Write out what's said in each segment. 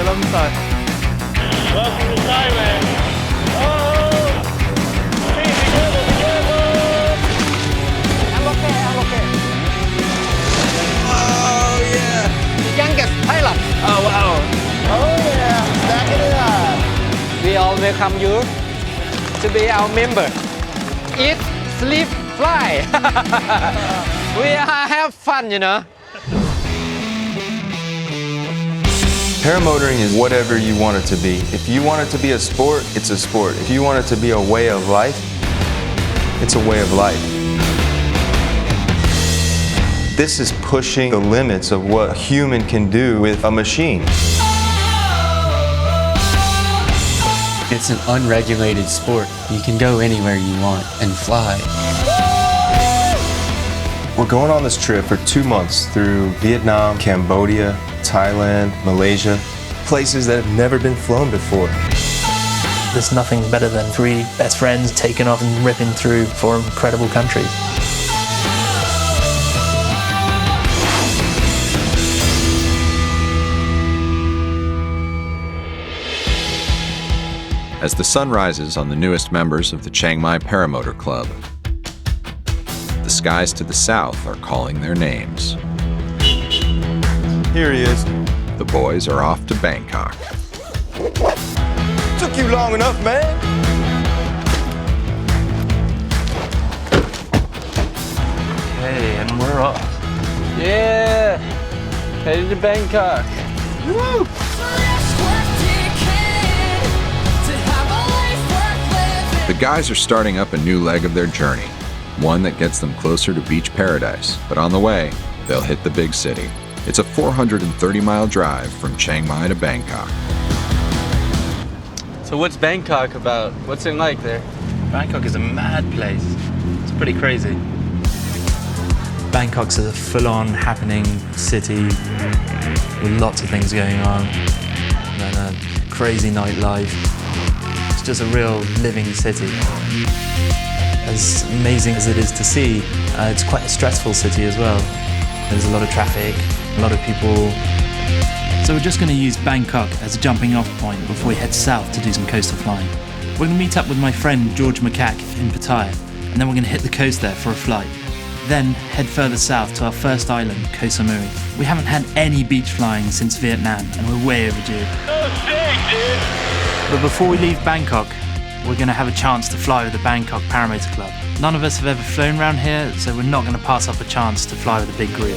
alongside. Welcome to Thailand. Oh! Oh, yeah. The youngest pilot. Oh, wow. Oh yeah, back it up. We all welcome you to be our member. Eat, sleep, fly. We have fun, you know. Paramotoring is whatever you want it to be. If you want it to be a sport, it's a sport. If you want it to be a way of life, it's a way of life. This is pushing the limits of what a human can do with a machine. It's an unregulated sport. You can go anywhere you want and fly. We're going on this trip for 2 months through Vietnam, Cambodia, Thailand, Malaysia, places that have never been flown before. There's nothing better than 3 best friends taking off and ripping through 4 incredible countries. As the sun rises on the newest members of the Chiang Mai Paramotor Club, the skies to the south are calling their names. Here he is. The boys are off to Bangkok. Took you long enough, man. Okay, and we're off. Yeah, headed to Bangkok. Woo! The guys are starting up a new leg of their journey, one that gets them closer to beach paradise. But on the way, they'll hit the big city. It's a 430-mile drive from Chiang Mai to Bangkok. So what's Bangkok about? What's it like there? Bangkok is a mad place. It's pretty crazy. Bangkok's a full-on happening city with lots of things going on and a crazy nightlife. It's just a real living city. As amazing as it is to see, it's quite a stressful city as well. There's a lot of traffic, a lot of people. So we're just going to use Bangkok as a jumping off point before we head south to do some coastal flying. We're going to meet up with my friend George Macaque in Pattaya, and then we're going to hit the coast there for a flight. Then head further south to our first island, Koh Samui. We haven't had any beach flying since Vietnam, and we're way overdue. Oh, sick, dude. But before we leave Bangkok, we're going to have a chance to fly with the Bangkok Paramotor Club. None of us have ever flown around here, so we're not going to pass up a chance to fly with a big group.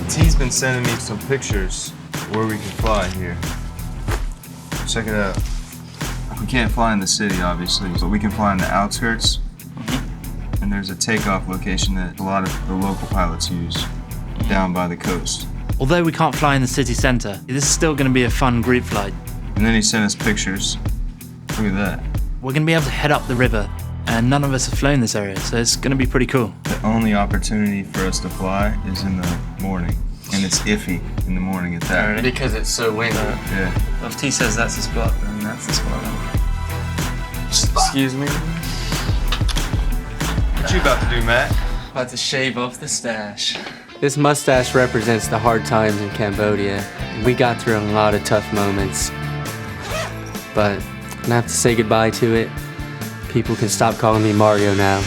T's been sending me some pictures where we can fly here. Check it out. We can't fly in the city, obviously, but we can fly in the outskirts. And there's a takeoff location that a lot of the local pilots use down by the coast. Although we can't fly in the city centre, this is still going to be a fun group flight. And then he sent us pictures. Look at that. We're going to be able to head up the river, and none of us have flown this area, so it's going to be pretty cool. The only opportunity for us to fly is in the morning. And it's iffy in the morning at that. Because it's so windy. Yeah. Well, if T says that's the spot, then that's the spot. Excuse me? What you about to do, Matt? About to shave off the stash. This mustache represents the hard times in Cambodia. We got through a lot of tough moments, but I'm gonna have to say goodbye to it. People can stop calling me Mario now.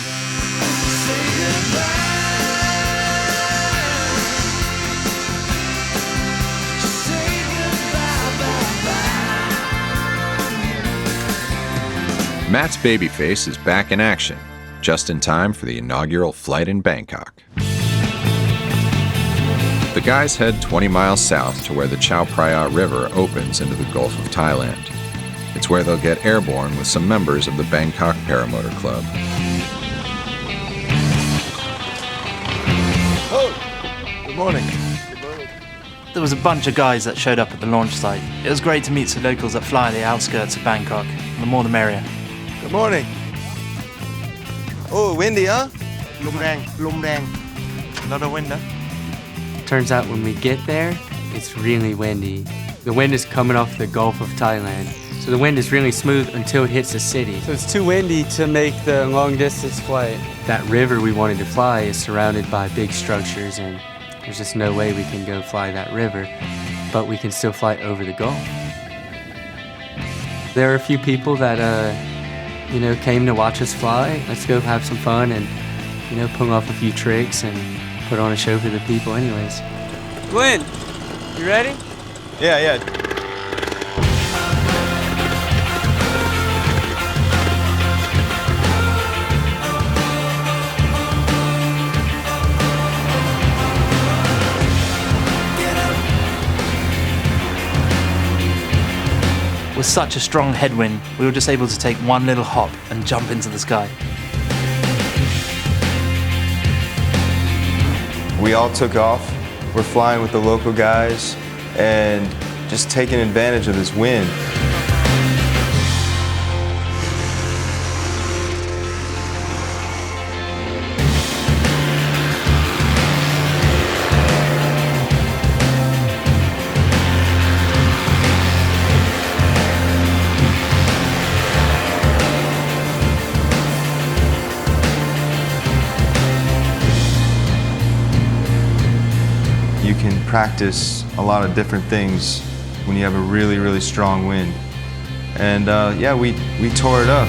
Matt's baby face is back in action, just in time for the inaugural flight in Bangkok. The guys head 20 miles south to where the Chao Phraya River opens into the Gulf of Thailand. It's where they'll get airborne with some members of the Bangkok Paramotor Club. Oh, good morning. There was a bunch of guys that showed up at the launch site. It was great to meet some locals that fly the outskirts of Bangkok. The more the merrier. Good morning. Oh, windy, huh? Lum rang. Not a window. Turns out when we get there, it's really windy. The wind is coming off the Gulf of Thailand, So the wind is really smooth until it hits the city. So it's too windy to make the long distance flight. That river we wanted to fly is surrounded by big structures, and there's just no way we can go fly that river, but we can still fly over the Gulf. There are a few people that, came to watch us fly. Let's go have some fun and, pull off a few tricks and put on a show for the people anyways. Glenn, you ready? Yeah. With such a strong headwind, we were just able to take one little hop and jump into the sky. We all took off. We're flying with the local guys and just taking advantage of this wind. You can practice a lot of different things when you have a really, really strong wind. And we tore it up.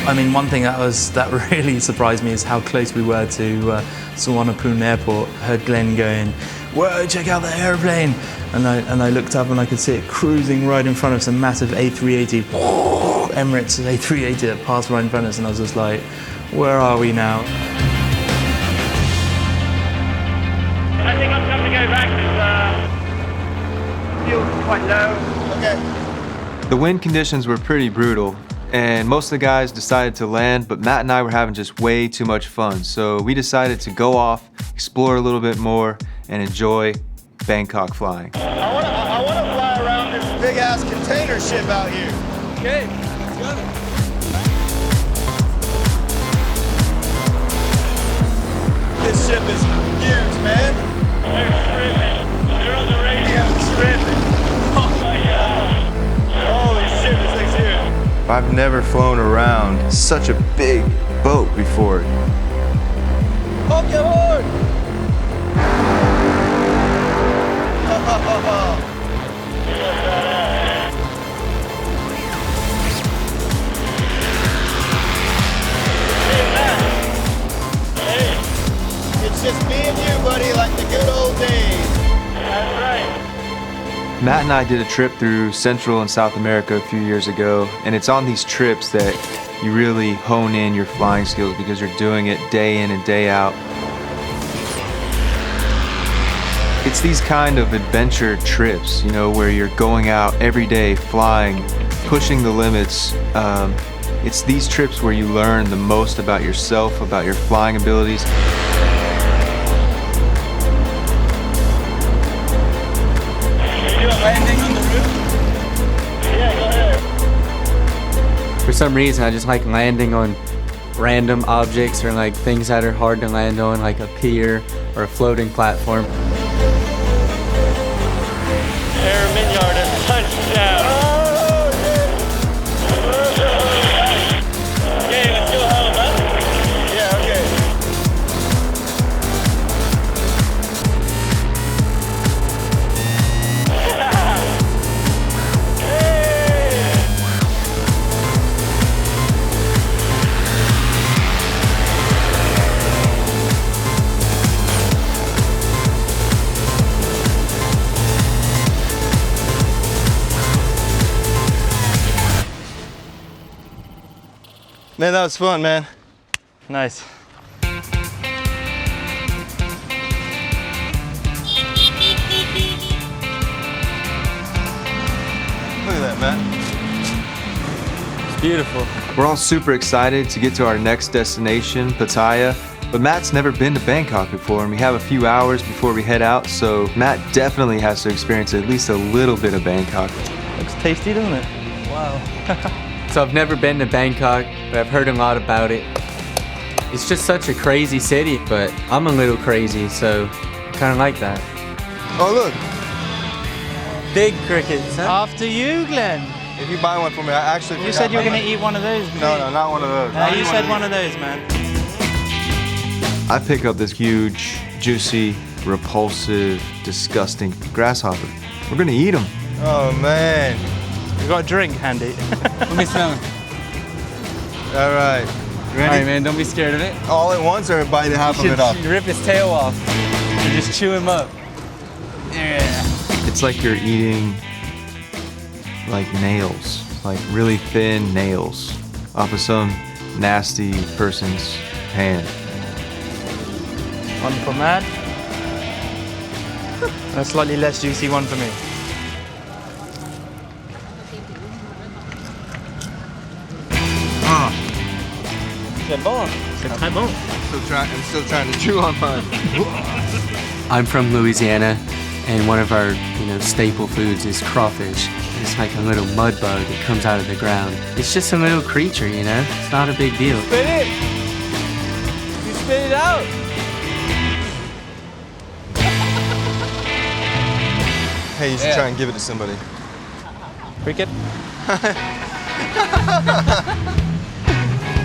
I mean, one thing that really surprised me is how close we were to Suvarnabhumi Airport. I heard Glenn going, "Whoa, check out the airplane!" And I looked up and I could see it cruising right in front of some massive A380, Emirates A380 that passed right in front of us, and I was just like, "Where are we now?" I think I'm going to go back because fuel's quite low. Okay. The wind conditions were pretty brutal, and most of the guys decided to land, but Matt and I were having just way too much fun. So we decided to go off, explore a little bit more, and enjoy Bangkok flying. I want to fly around this big ass container ship out here. Okay, let's go. This ship is huge, man. They're tripping. They're on the radio. Tripping. Oh my god. Holy shit, this thing's huge. I've never flown around such a big boat before. Honk your horn! Hey, it's just me and you, buddy, like the good old days. That's right. Matt and I did a trip through Central and South America a few years ago, and it's on these trips that you really hone in your flying skills because you're doing it day in and day out. It's these kind of adventure trips, where you're going out every day, flying, pushing the limits. It's these trips where you learn the most about yourself, about your flying abilities. For some reason, I just like landing on random objects or like things that are hard to land on, like a pier or a floating platform. Air Minyard has touched down. Okay, let's go home, huh? Yeah, okay. Man, that was fun, man. Nice. Matt? It's beautiful. We're all super excited to get to our next destination, Pattaya. But Matt's never been to Bangkok before, and we have a few hours before we head out, so Matt definitely has to experience at least a little bit of Bangkok. Looks tasty, doesn't it? Wow. So I've never been to Bangkok, but I've heard a lot about it. It's just such a crazy city, but I'm a little crazy, so I kind of like that. Oh, look. Big crickets, huh? After you, Glenn. If you buy one for me, I actually You said you were going to eat one of those. No, not one of those. You said one of those, man. I pick up this huge, juicy, repulsive, disgusting grasshopper. We're gonna eat them. Oh, man. You got a drink handy. Let me smell it. All right. All right, man, don't be scared of it. All at once or bite half of it off? You rip his tail off and just chew him up. Yeah. It's like you're eating like nails, like really thin nails off of some nasty person's hand. One for Matt. A slightly less juicy one for me. C'est bon. C'est très bon. I'm still trying to chew on mine. I'm from Louisiana, and one of our staple foods is crawfish. It's like a little mud bug that comes out of the ground. It's just a little creature, It's not a big deal. Spit it. You spit it out. Hey, you should try and give it to somebody. Cricket?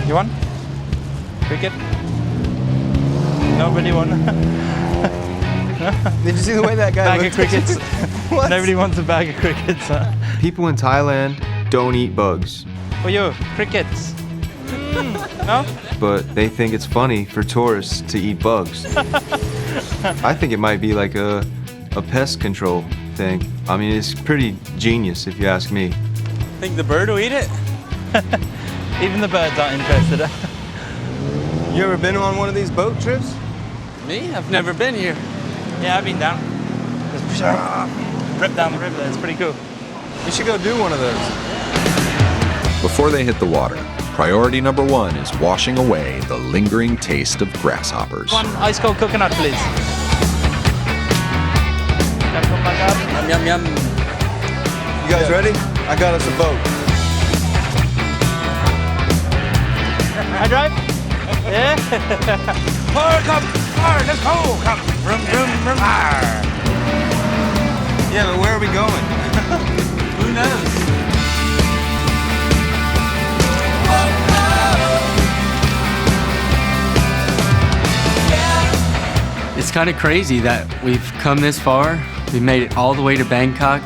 You want? Cricket? Nobody want? Did you see the way that guy Bag of looked? crickets? What? Nobody wants a bag of crickets. Huh? People in Thailand don't eat bugs, For you, crickets. No? but they think it's funny for tourists to eat bugs. I think it might be like a pest control thing. I mean, it's pretty genius if you ask me. Think the bird will eat it? Even the birds aren't interested. You ever been on one of these boat trips? Me? I've never been here. Yeah, I've been down. Just rip down the river there. It's pretty cool. You should go do one of those. Before they hit the water, priority number one is washing away the lingering taste of grasshoppers. One ice cold coconut, please. Yum, yum, yum. You guys ready? I got us a boat. I drive? Yeah. Let's go. Come. Vroom, vroom, vroom. Yeah, but where are we going? Who knows? It's kind of crazy that we've come this far. We made it all the way to Bangkok.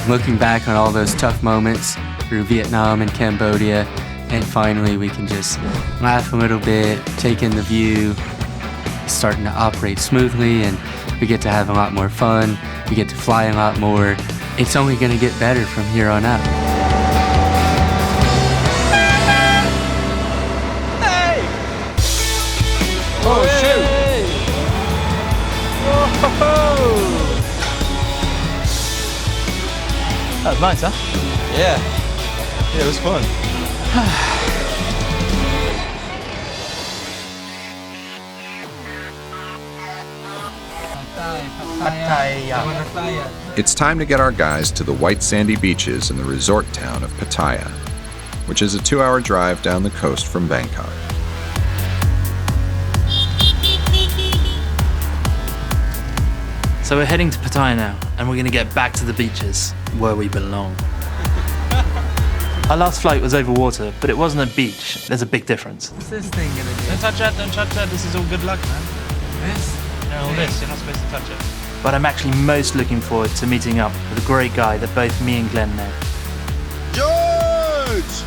Looking back on all those tough moments through Vietnam and Cambodia, and finally we can just laugh a little bit, take in the view. It's starting to operate smoothly, and we get to have a lot more fun. We get to fly a lot more. It's only going to get better from here on out. Oh, shoot! That was nice, huh? Yeah. Yeah, it was fun. It's time to get our guys to the white sandy beaches in the resort town of Pattaya, which is a 2-hour drive down the coast from Bangkok. So we're heading to Pattaya now, and we're going to get back to the beaches, where we belong. Our last flight was over water, but it wasn't a beach. There's a big difference. What's this thing gonna do? Don't touch that, don't touch that. This is all good luck, man. This? No, all this, you're not supposed to touch it. But I'm actually most looking forward to meeting up with a great guy that both me and Glenn know. George!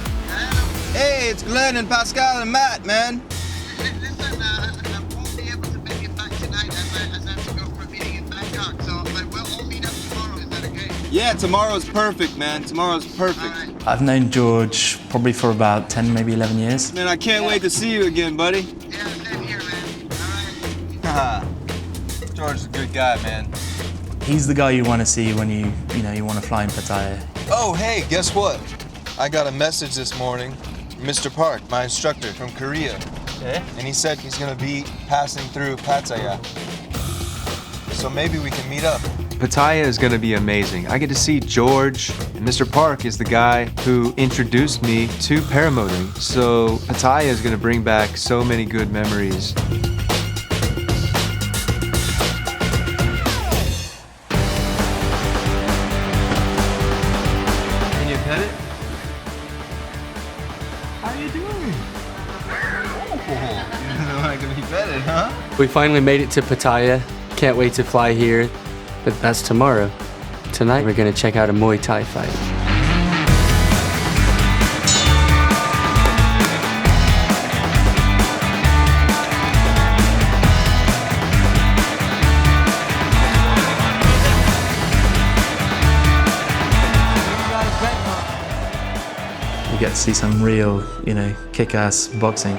Hey, it's Glenn and Pascal and Matt, man. Listen, I won't be able to make it back tonight as I have to go for a meeting in Bangkok, so but we'll all meet up tomorrow. Is that okay? Yeah, tomorrow's perfect, man. Tomorrow's perfect. I've known George probably for about 10, maybe 11 years. Man, I can't wait to see you again, buddy. Yeah, same here, man. All right. George's a good guy, man. He's the guy you want to see when you want to fly in Pattaya. Oh, hey, guess what? I got a message this morning from Mr. Park, my instructor from Korea. Okay. And he said he's gonna be passing through Pattaya. So maybe we can meet up. Pattaya is gonna be amazing. I get to see George, and Mr. Park is the guy who introduced me to paramotoring. So Pattaya is gonna bring back so many good memories. Can you pet it? How you doing? Oh, you don't like to be petted, huh? We finally made it to Pattaya. Can't wait to fly here, but that's tomorrow. Tonight we're gonna check out a Muay Thai fight. You get to see some real, kick-ass boxing.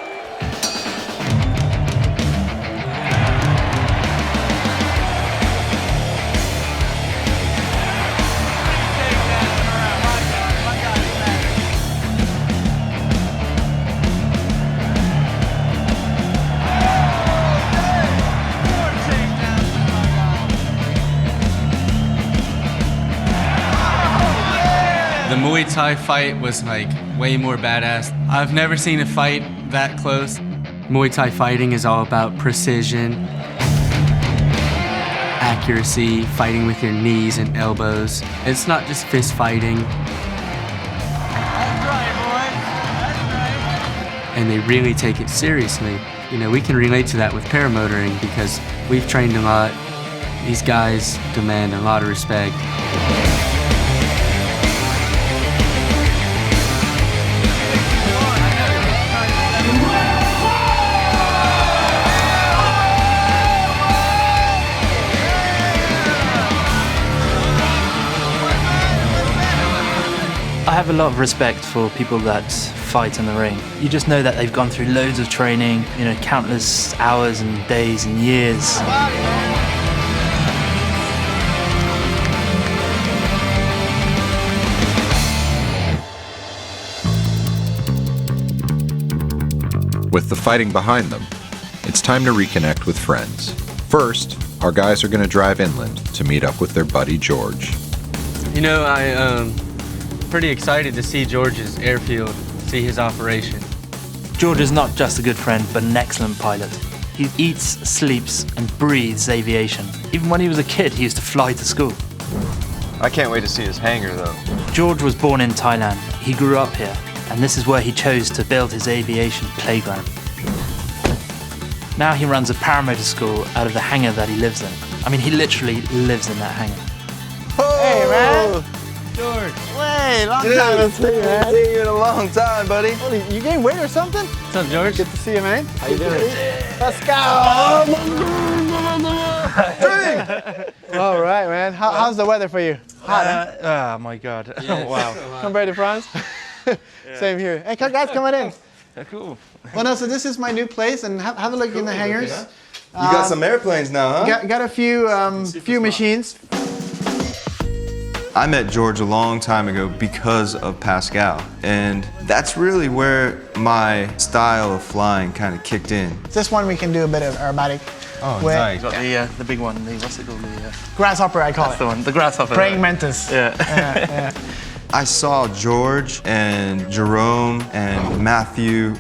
The Muay Thai fight was like way more badass. I've never seen a fight that close. Muay Thai fighting is all about precision, accuracy, fighting with your knees and elbows. It's not just fist fighting. And they really take it seriously. We can relate to that with paramotoring because we've trained a lot. These guys demand a lot of respect. I have a lot of respect for people that fight in the ring. You just know that they've gone through loads of training, countless hours and days and years. With the fighting behind them, it's time to reconnect with friends. First, our guys are going to drive inland to meet up with their buddy George. I'm pretty excited to see George's airfield, see his operation. George is not just a good friend, but an excellent pilot. He eats, sleeps, and breathes aviation. Even when he was a kid, he used to fly to school. I can't wait to see his hangar, though. George was born in Thailand. He grew up here, and this is where he chose to build his aviation playground. Now he runs a paramotor school out of the hangar that he lives in. I mean, he literally lives in that hangar. Hey, man. George. Hey, long time no see, man. Seen you in a long time, buddy. Holy, you gained weight or something? What's up, George? Good to see you, man. How you doing? Let's go. All right, man. How's the weather for you? Hot, huh? Oh my God. Yes. Wow. Compared to France? Same here. Hey, guys, come on in. Cool. Well, no, so this is my new place, and have a look in the hangars. You got some airplanes now, huh? Got a few machines. I met George a long time ago because of Pascal, and that's really where my style of flying kind of kicked in. This one we can do a bit of aerobatic. Oh, with nice. Got the big one, what's it called? Grasshopper, I call That's it. the one, the grasshopper. Praying mantis. Yeah. I saw George and Jerome and Matthew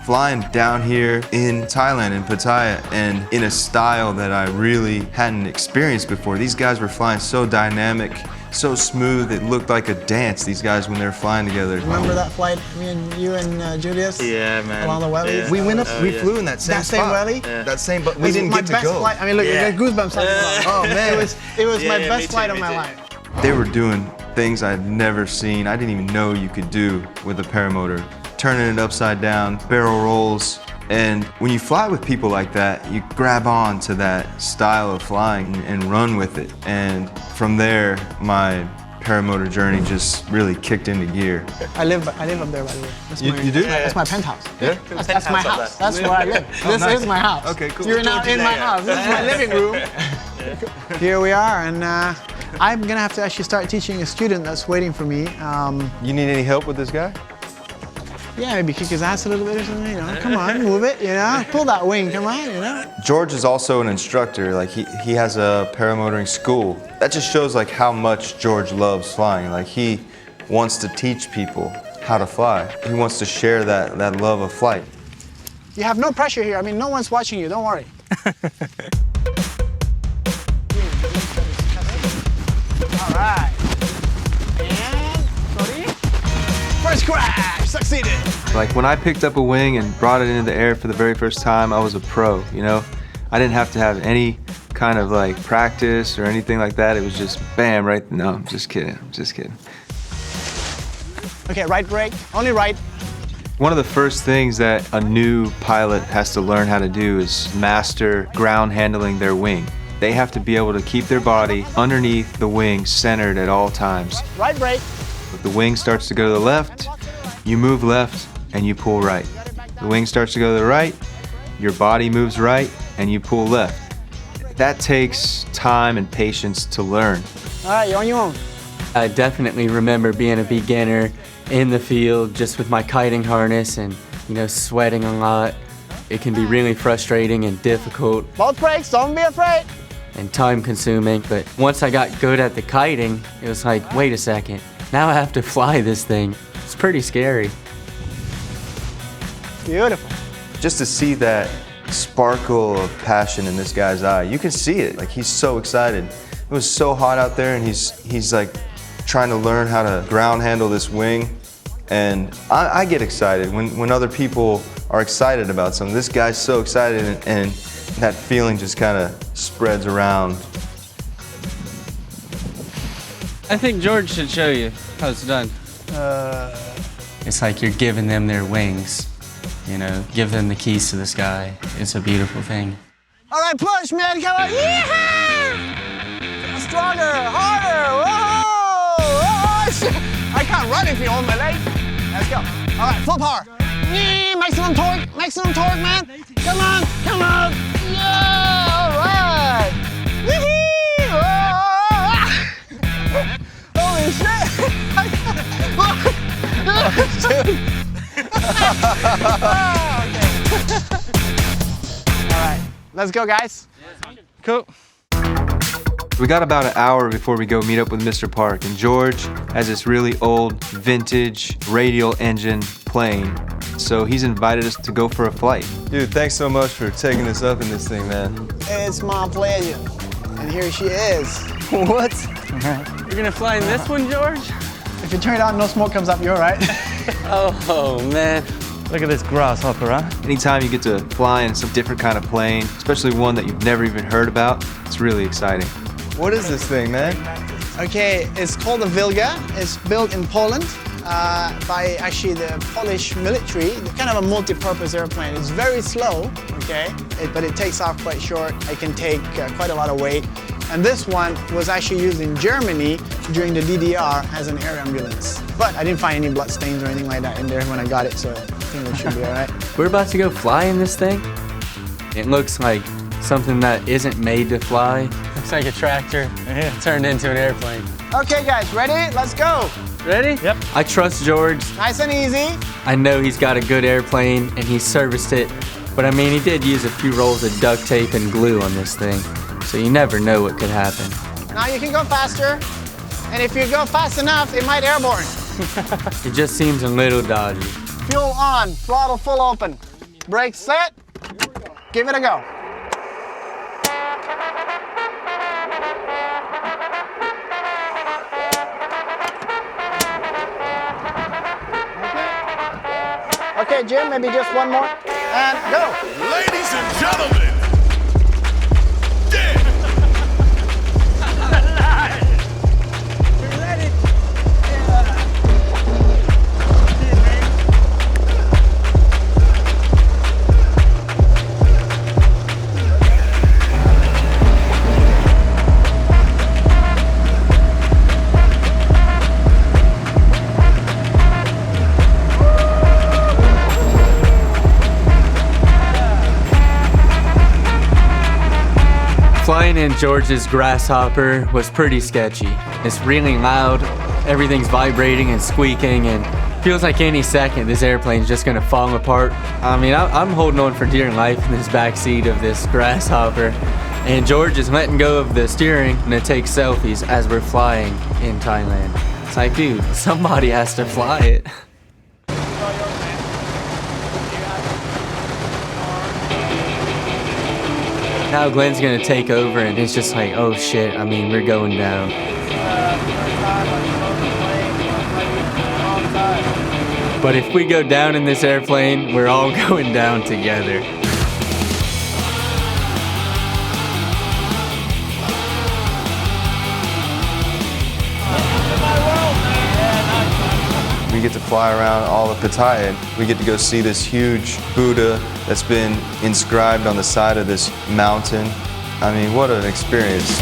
flying down here in Thailand, in Pattaya, and in a style that I really hadn't experienced before. These guys were flying so dynamic, so smooth, it looked like a dance, these guys, when they were flying together. Remember that flight, me and you and Julius? Yeah, man. Along the welly? Yeah. We went up, we flew in that same That same spot. welly? Yeah. That same, but It we was didn't my get to best go. flight. I mean, look, you got goosebumps. Oh, man. It was my me best too, flight of me my too. life. They were doing things I'd never seen. I didn't even know you could do with a paramotor. Turning it upside down, barrel rolls. And when you fly with people like that, you grab on to that style of flying and run with it. And from there, my paramotor journey just really kicked into gear. I live up there, by the way. That's You do? That's my penthouse. Yeah? That's my house. That's where I live. This nice. is my house. Okay, cool. You're now in my house. This is my living room. Here we are, and I'm gonna have to actually start teaching a student that's waiting for me. You need any help with this guy? Yeah, maybe kick his ass a little bit or something, you know. Come on, move it, you know. Pull that wing, come on, you know. George is also an instructor. Like he has a paramotoring school. That just shows like how much George loves flying. Like he wants to teach people how to fly. He wants to share that love of flight. You have no pressure here. I mean, no one's watching you, don't worry. All right. And, sorry. First crash, succeeded. Like when I picked up a wing and brought it into the air for the very first time, I was a pro, you know? I didn't have to have any kind of like practice or anything like that. It was just bam, right? No, I'm just kidding, Okay, right brake, only right. One of the first things that a new pilot has to learn how to do is master ground handling their wing. They have to be able to keep their body underneath the wing centered at all times. Right brake. If the wing starts to go to the left, you move left and you pull right. The wing starts to go to the right, your body moves right and you pull left. That takes time and patience to learn. All right, you're on your own. I definitely remember being a beginner in the field just with my kiting harness and, you know, sweating a lot. It can be really frustrating and difficult Both brakes, don't be afraid. and time consuming, but once I got good at the kiting, it was like, wait a second, now I have to fly this thing. It's pretty scary. Beautiful. Just to see that sparkle of passion in this guy's eye, you can see it. Like he's so excited. It was so hot out there and he's like trying to learn how to ground handle this wing. And I get excited when other people are excited about something. This guy's so excited and that feeling just kind of spreads around. I think George should show you how it's done. It's like you're giving them their wings, you know, give them the keys to the sky. It's a beautiful thing. All right, push, man, come on. Yeehaw! Stronger, harder, whoa! Oh, shit. I can't run if you hold my leg. Let's go. All right, full power. Maximum torque, man. Come on, come on. Yeah, all right. Wee-hee! Oh, holy shit. All right, let's go, guys. Cool. We got about an hour before we go meet up with Mr. Park, and George has this really old, vintage, radial engine plane, so he's invited us to go for a flight. Dude, thanks so much for taking us up in this thing, man. It's my pleasure. And here she is. What? You're gonna fly in this one, George? If you turn it on, no smoke comes up, you're all right. Oh, man. Look at this grasshopper, huh? Anytime you get to fly in some different kind of plane, especially one that you've never even heard about, it's really exciting. What is this thing, man? Okay, it's called a Wilga. It's built in Poland by actually the Polish military. Kind of a multi-purpose airplane. It's very slow, okay, but it takes off quite short. It can take quite a lot of weight. And this one was actually used in Germany during the DDR as an air ambulance. But I didn't find any blood stains or anything like that in there when I got it, so I think it should be all right. We're about to go fly in this thing. It looks like something that isn't made to fly. Looks like a tractor turned into an airplane. Okay, guys, ready? Let's go. Ready? Yep. I trust George. Nice and easy. I know he's got a good airplane and he serviced it, but I mean, he did use a few rolls of duct tape and glue on this thing, so you never know what could happen. Now you can go faster, and if you go fast enough, it might airborne. It just seems a little dodgy. Fuel on, throttle full open. Brakes set, give it a go. Okay, Jim, maybe just one more, and go. Ladies and gentlemen, Flying in George's Grasshopper was pretty sketchy. It's really loud, everything's vibrating and squeaking, and feels like any second this airplane's just gonna fall apart. I mean, I'm holding on for dear life in this backseat of this Grasshopper, and George is letting go of the steering and to take selfies as we're flying in Thailand. It's like, dude, somebody has to fly it. Now Glenn's gonna take over and it's just like, oh shit, I mean, we're going down. But if we go down in this airplane, we're all going down together. We get to fly around all of Pattaya. We get to go see this huge Buddha that's been inscribed on the side of this mountain. I mean, what an experience.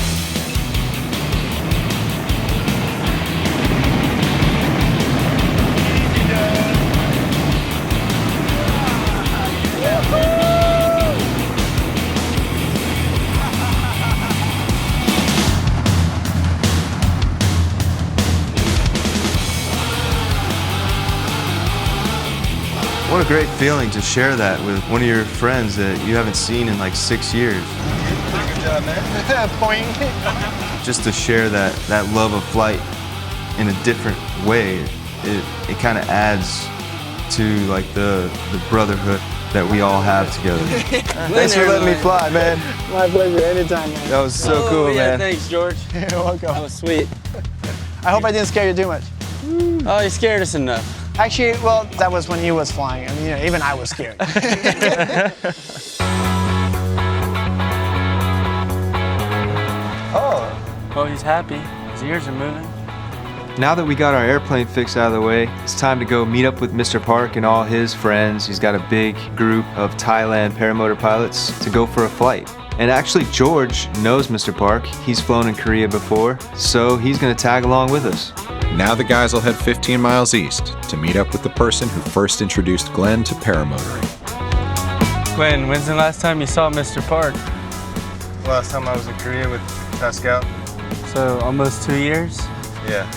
What a great feeling to share that with one of your friends that you haven't seen in like 6 years. Good job, man. Boing. Just to share that love of flight in a different way, it kind of adds to like the brotherhood that we all have together. Thanks for letting me fly, man. My pleasure, anytime, man. That was so cool, yeah, man. Thanks, George. You're welcome. That was sweet. I hope I didn't scare you too much. Oh, you scared us enough. Actually, well, that was when he was flying. I mean, you know, even I was scared. Oh, he's happy. His ears are moving. Now that we got our airplane fixed out of the way, it's time to go meet up with Mr. Park and all his friends. He's got a big group of Thailand paramotor pilots to go for a flight. And actually, George knows Mr. Park. He's flown in Korea before, so he's gonna tag along with us. Now the guys will head 15 miles east to meet up with the person who first introduced Glenn to paramotoring. Glenn, when's the last time you saw Mr. Park? Last time I was in Korea with Pascal. So, almost 2 years? Yeah.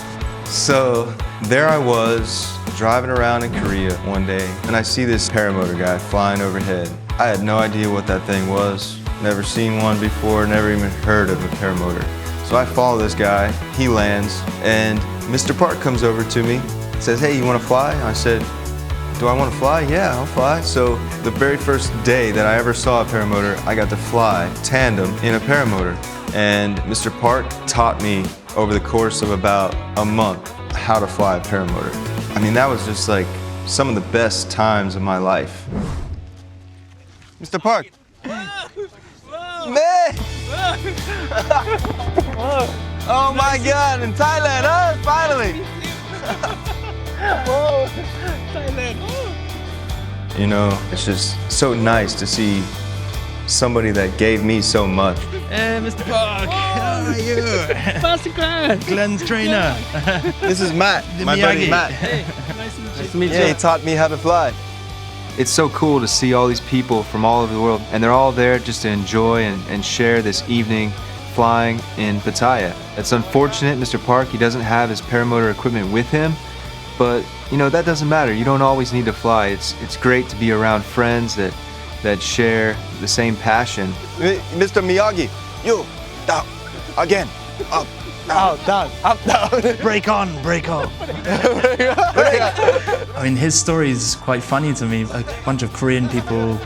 So there I was driving around in Korea one day, and I see this paramotor guy flying overhead. I had no idea what that thing was. Never seen one before, never even heard of a paramotor. So I follow this guy, he lands, and Mr. Park comes over to me, says, hey, you want to fly? I said, do I want to fly? Yeah, I'll fly. So the very first day that I ever saw a paramotor, I got to fly tandem in a paramotor. And Mr. Park taught me over the course of about a month how to fly a paramotor. I mean, that was just like some of the best times of my life. Mr. Park. Man! Oh my God, in Thailand, huh? Finally! Whoa, Thailand. You know, it's just so nice to see somebody that gave me so much. Hey, Mr. Park, how are you? Master Glenn. Glenn's trainer. This is Matt, my buddy Miyagi. Matt. Nice to meet you. Yeah, he taught me how to fly. It's so cool to see all these people from all over the world, and they're all there just to enjoy and share this evening flying in Pattaya. It's unfortunate, Mr. Park, he doesn't have his paramotor equipment with him, but you know, that doesn't matter. You don't always need to fly. It's great to be around friends that share the same passion. Mr. Miyagi, you, down, again, up, down, down, up, down. Break on, break on. I mean, his story is quite funny to me. A bunch of Korean people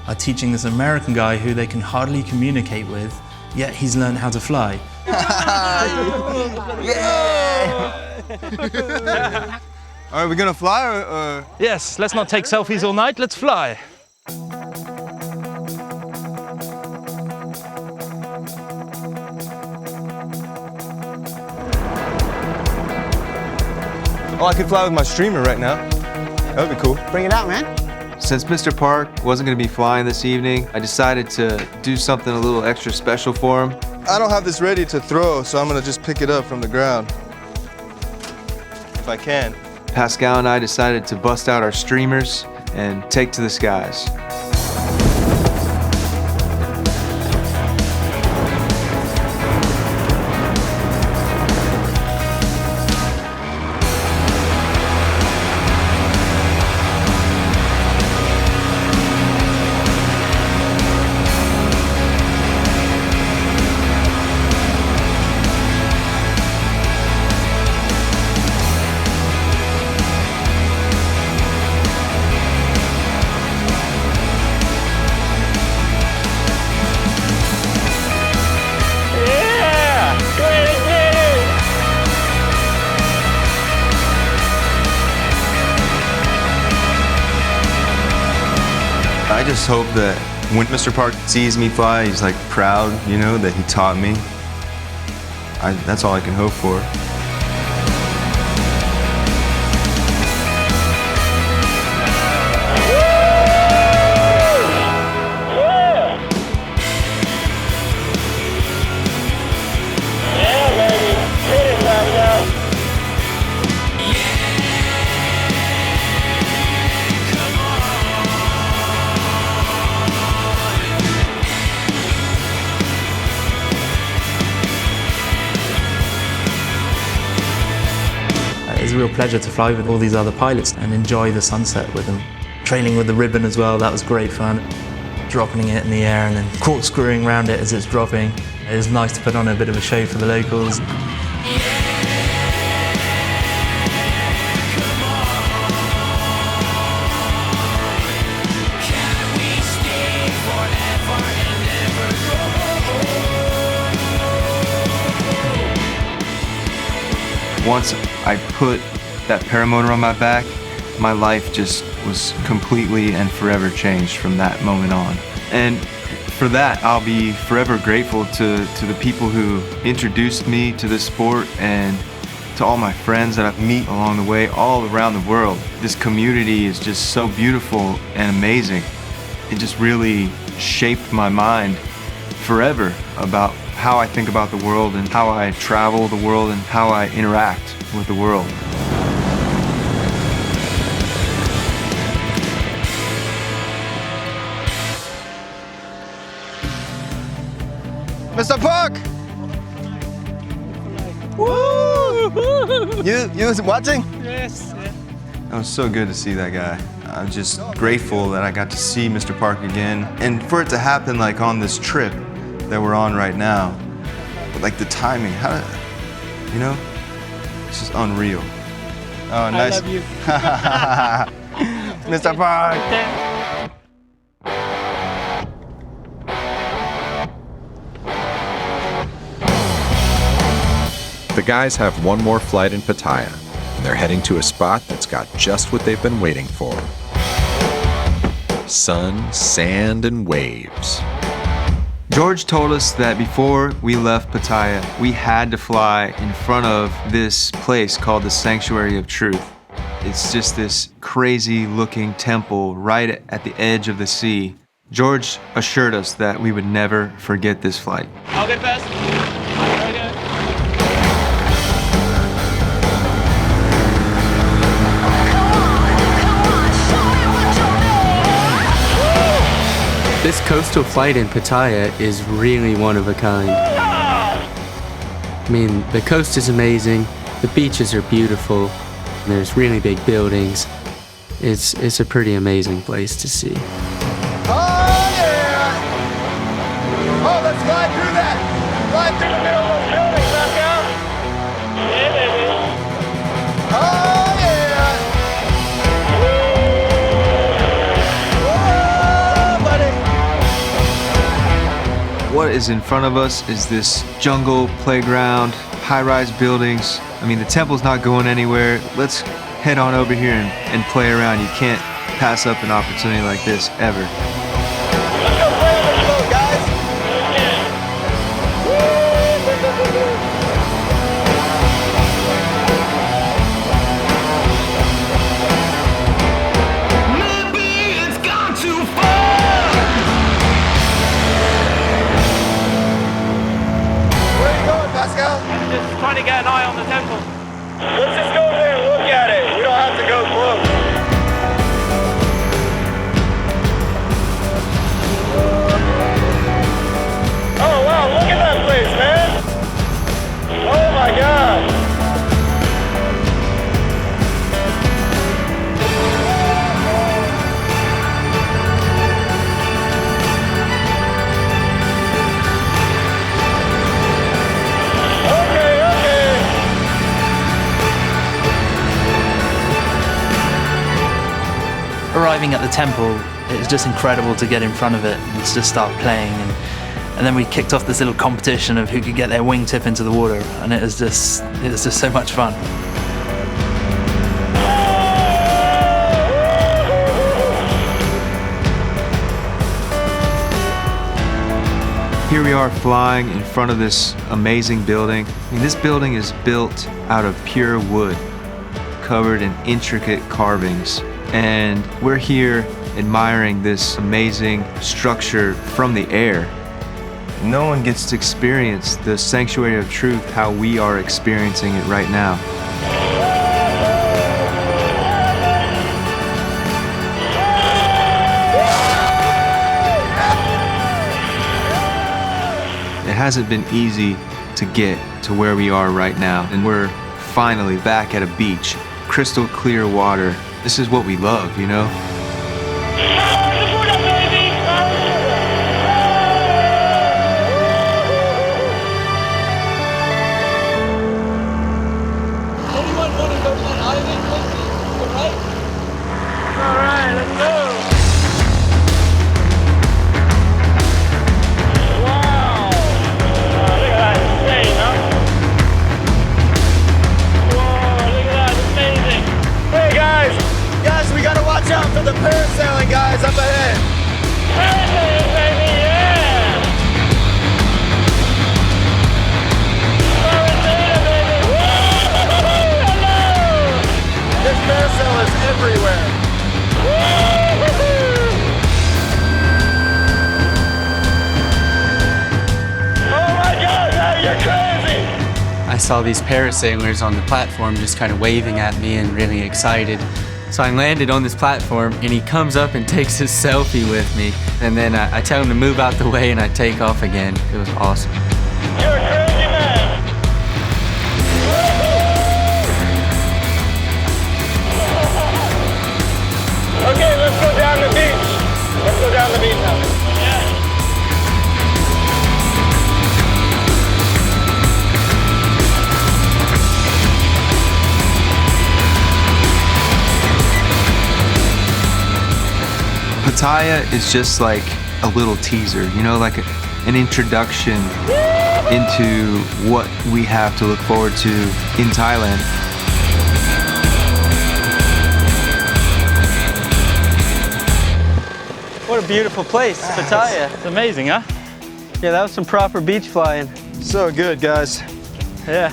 are teaching this American guy who they can hardly communicate with, yet he's learned how to fly. Are we gonna fly or? Yes, let's not take selfies all night, let's fly. Oh, I could fly with my streamer right now. That would be cool. Bring it out, man. Since Mr. Park wasn't going to be flying this evening, I decided to do something a little extra special for him. I don't have this ready to throw, so I'm going to just pick it up from the ground. If I can. Pascal and I decided to bust out our streamers and take to the skies. I just hope that when Mr. Park sees me fly, he's like proud, you know, that he taught me. That's all I can hope for. It's a real pleasure to fly with all these other pilots and enjoy the sunset with them. Trailing with the ribbon as well, that was great fun. Dropping it in the air and then corkscrewing around it as it's dropping. It was nice to put on a bit of a show for the locals. Once I put that paramotor on my back, my life just was completely and forever changed from that moment on. And for that, I'll be forever grateful to the people who introduced me to this sport and to all my friends that I meet along the way all around the world. This community is just so beautiful and amazing. It just really shaped my mind forever about how I think about the world and how I travel the world and how I interact with the world. Mr. Park! Woo! You was watching? Yes. It was so good to see that guy. I'm just grateful that I got to see Mr. Park again. And for it to happen like on this trip that we're on right now, like the timing, you know, it's just unreal. Oh, nice. I love you. Mr. Park. The guys have one more flight in Pattaya, and they're heading to a spot that's got just what they've been waiting for. Sun, sand, and waves. George told us that before we left Pattaya, we had to fly in front of this place called the Sanctuary of Truth. It's just this crazy looking temple right at the edge of the sea. George assured us that we would never forget this flight. I'll get first. There we go. This coastal flight in Pattaya is really one of a kind. I mean, the coast is amazing, the beaches are beautiful, and there's really big buildings. It's a pretty amazing place to see. Oh, yeah! Oh, let's fly through that! Fly through the middle of those buildings, let's go! Yeah, baby. Oh, yeah! Whoa, buddy! What is in front of us is this jungle playground, high-rise buildings. I mean, the temple's not going anywhere. Let's head on over here and play around. You can't pass up an opportunity like this ever. Let's go play on this boat, guys! Maybe it's gone too far! Where are you going, Pascal? Just trying to get an eye on the temple. Let's just go there and look at it. You don't have to go close. Oh, wow, look at that place, man. Oh, my God. Okay, okay. Arriving at the temple, it was just incredible to get in front of it and to just start playing. And then we kicked off this little competition of who could get their wingtip into the water, and it was just so much fun. here we are flying in front of this amazing building. I mean, this building is built out of pure wood, covered in intricate carvings. And we're here admiring this amazing structure from the air. No one gets to experience the sanctuary of truth how we are experiencing it right now. It hasn't been easy to get to where we are right now, and we're finally back at a beach, crystal clear water. This is what we love, you know? For the parasailing guys up ahead. Parasailing, baby, yeah! Parasailing, baby, woo! Hello! This parasail is everywhere. Oh my God, now you're crazy! I saw these parasailers on the platform just kind of waving at me and really excited. So I landed on this platform and he comes up and takes his selfie with me. And then I tell him to move out the way and I take off again. It was awesome. You're a crazy man. Okay, let's go down the beach. Let's go down the beach now. Pattaya is just like a little teaser, you know, like an introduction into what we have to look forward to in Thailand. What a beautiful place, Pattaya. It's amazing, huh? Yeah, that was some proper beach flying. So good, guys. Yeah.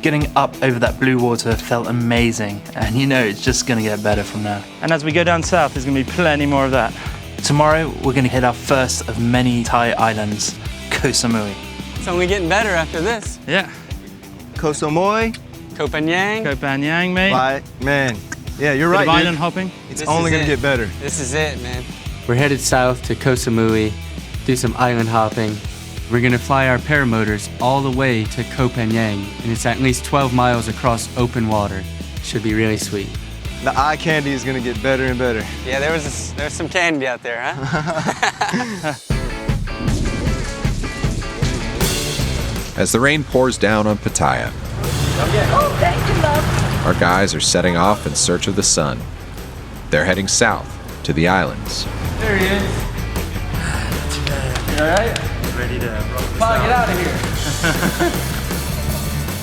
Getting up over that blue water felt amazing, and you know it's just going to get better from there. And as we go down south, there's going to be plenty more of that. Tomorrow, we're going to hit our first of many Thai islands, Koh Samui. It's only getting better after this. Yeah. Koh Samui. Koh Phangan. Koh Phangan, mate. Like, man. Yeah, you're right, Bit of dude. island hopping. It's only going to get better. This is it, man. We're headed south to Koh Samui, do some island hopping. We're gonna fly our paramotors all the way to Koh Phangan, and it's at least 12 miles across open water. Should be really sweet. The eye candy is going to get better and better. Yeah, there's some candy out there, huh? As the rain pours down on Pattaya, our guys are setting off in search of the sun. They're heading south to the islands. There he is. You all right? Ready to rock. Get out of here.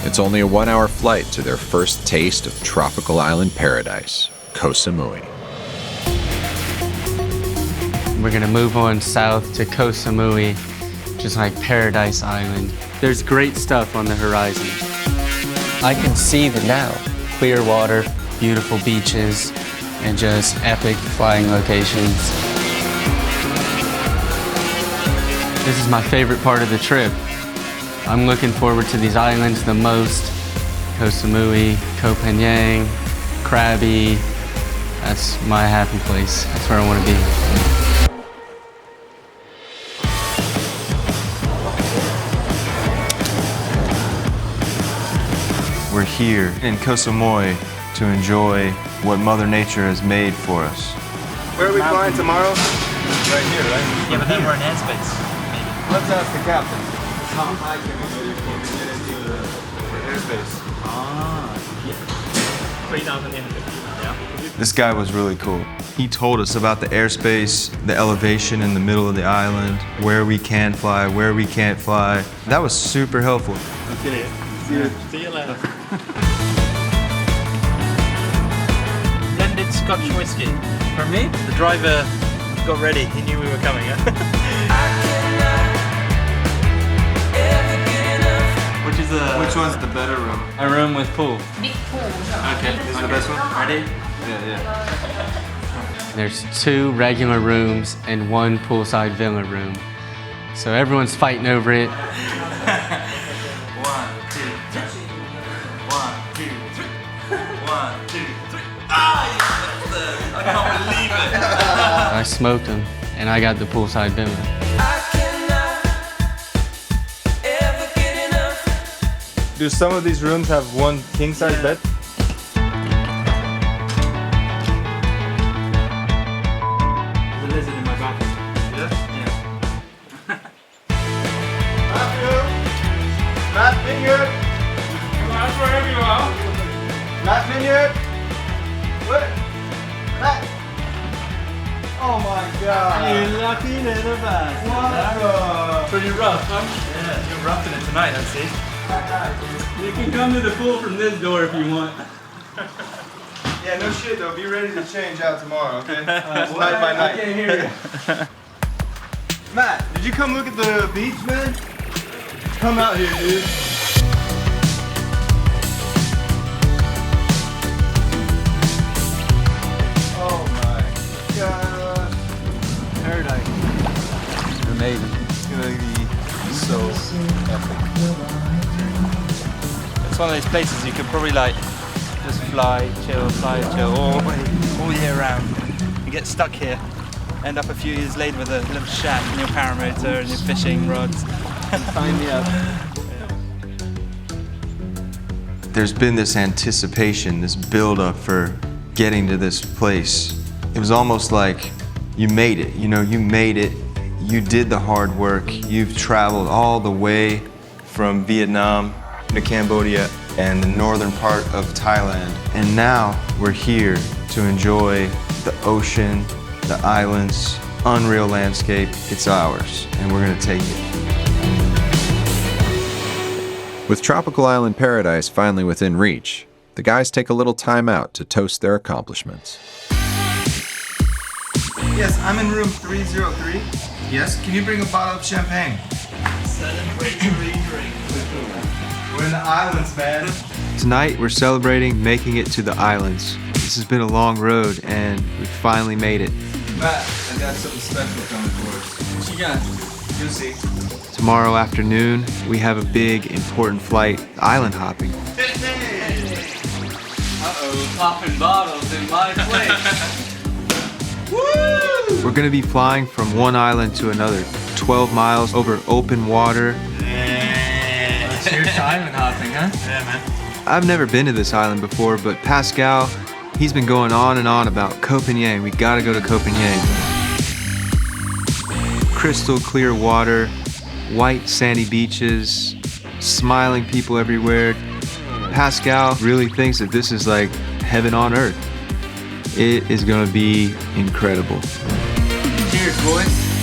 It's only a 1-hour flight to their first taste of tropical island paradise, Koh Samui. We're gonna move on south to Koh Samui, just like Paradise Island. There's great stuff on the horizon. I can see the now. Clear water, beautiful beaches, and just epic flying locations. This is my favorite part of the trip. I'm looking forward to these islands the most. Koh Samui, Koh Phangan, Krabi. That's my happy place. That's where I want to be. We're here in Koh Samui to enjoy what Mother Nature has made for us. Where are we flying tomorrow? Right here, right? Yeah, but then we're in airspace. Let's ask the captain. How high can we go before we get into the airspace? 3,000 yeah. This guy was really cool. He told us about the airspace, the elevation in the middle of the island, where we can fly, where we can't fly. That was super helpful. Okay. See you later. Blended Scotch whiskey. For me? The driver got ready. He knew we were coming. choose a... Which one's the better room? A room with pool. Big pool. Okay. This is the best one? Ready? Yeah. There's 2 regular rooms and 1 poolside villa room. So everyone's fighting over it. 1, 2, 3. 1, 2, 3. 1, 2, 3. Ah, you left it. I can't believe it. I smoked them, and I got the poolside villa. Do some of these rooms have 1 king-size bed? There's a lizard in my bathroom. Yeah? Matt Vineyard! That's wherever you are. Matt Vineyard! What? Matt! Oh my god! You lucky little bastard. Pretty rough, huh? Yeah, you're roughing it tonight, I see. You can come to the pool from this door if you want. Yeah, no shit though. Be ready to change out tomorrow, okay? Night by night. I can't hear you. Matt, did you come look at the beach, man? Come out here, dude. Oh my gosh. Paradise. Amazing. It's gonna be so epic. It's one of those places you could probably like just fly chill all year round. You get stuck here, end up a few years later with a little shack and your paramotor and your fishing rods. Sign me up. There's been this anticipation, this build-up for getting to this place. It was almost like you made it, you know, you made it. You did the hard work. You've traveled all the way from Vietnam to Cambodia and the northern part of Thailand. And now we're here to enjoy the ocean, the islands, unreal landscape. It's ours, and we're gonna take it. With Tropical Island Paradise finally within reach, the guys take a little time out to toast their accomplishments. Yes, I'm in room 303. Yes, can you bring a bottle of champagne? Celebratory drink. We're in the islands, man. Tonight we're celebrating making it to the islands. This has been a long road and we finally made it. Matt, I got something special coming for us. What you got? You'll see. Tomorrow afternoon, we have a big, important flight, island hopping. Uh-oh, popping bottles in my place. We're gonna be flying from one island to another, 12 miles over open water. Cheers to island hopping, huh? Yeah, man. I've never been to this island before, but Pascal, he's been going on and on about Copenhagen. We gotta go to Copenhagen. Crystal clear water, white sandy beaches, smiling people everywhere. Pascal really thinks that this is like heaven on earth. It is gonna be incredible. Cheers, boys.